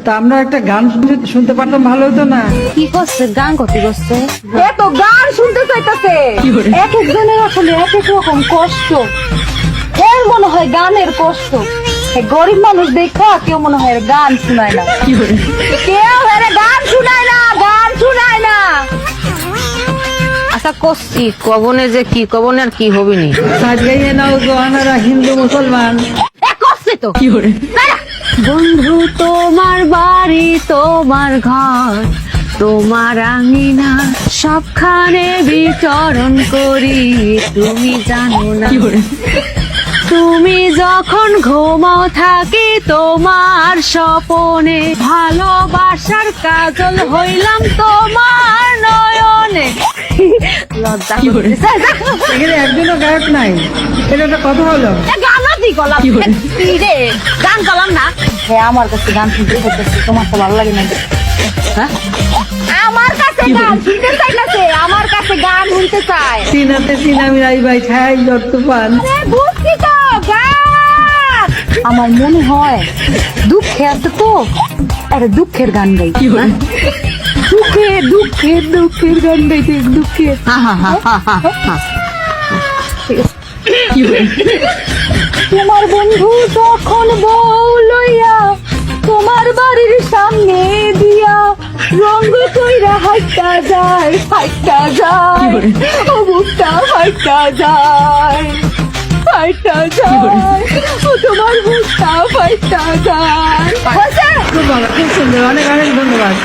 তা আমরা একটা গান শুনতে পারতাম, ভালো হতো না? কি করছে? গান করতে করছে এত গান শুনতে চাইতেছে। এক একজনের আসলে এক এক রকম কষ্ট। এর মনে হয় গানের কষ্ট। গরিব মানুষ দেখা কেউ মনে হয় গান শুনায় না, কেউ এর গান শুনায় না, গান শুনায় না। আচ্ছা করছি, কবনে যে কি কবনে আর কি হবিনি। সাজ গাইয়ে নাও জোয়ানারা, হিন্দু মুসলমান। করছে তো বন্ধু তোমার বাড়ি, তোমার ঘর, তোমার আঙিনা, সবখানে বিচরণ করি, তুমি জানো না। তুমি যখন ঘুমাও থাকি তোমার স্বপনে, ভালোবাসার কাজল হইলাম তোমার নয়নে। লজ্জা করতেছে। এখানে একজনও গায়ক নাই, এটা একটা কথা হলো? গানাতি গলাম রে, গান গলাম না। হ্যাঁ, আমার কাছে গান শুনতে চাইতেছে, তোমার তো ভালো লাগে না? হ্যাঁ? আমার কাছে গান শুনতে চাইতেছে, আমার কাছে গান শুনতে চায়। সিনাতে সিনা মিলাই ভাই ছাই জট তুফান। বুঝছি তো, গান। আমার মনে হয় দুঃখে আছে তো, আরে দুঃখের গান গাই। দুঃখের দুঃখের দুঃখের গান গাইতে, দুঃখের। তোমার বন্ধু যখন বউ লইয়া তোমার বাড়ির সামনে দিয়া রঙ কইরা হাইটা যায়, হাইটা যায়, ও বুকটা হাইটা যায়, হাইটা যায়, ও তোমার বুকটা হাইটা যায়। খুব ভালো, খুব সুন্দর, অনেক অনেক ধন্যবাদ।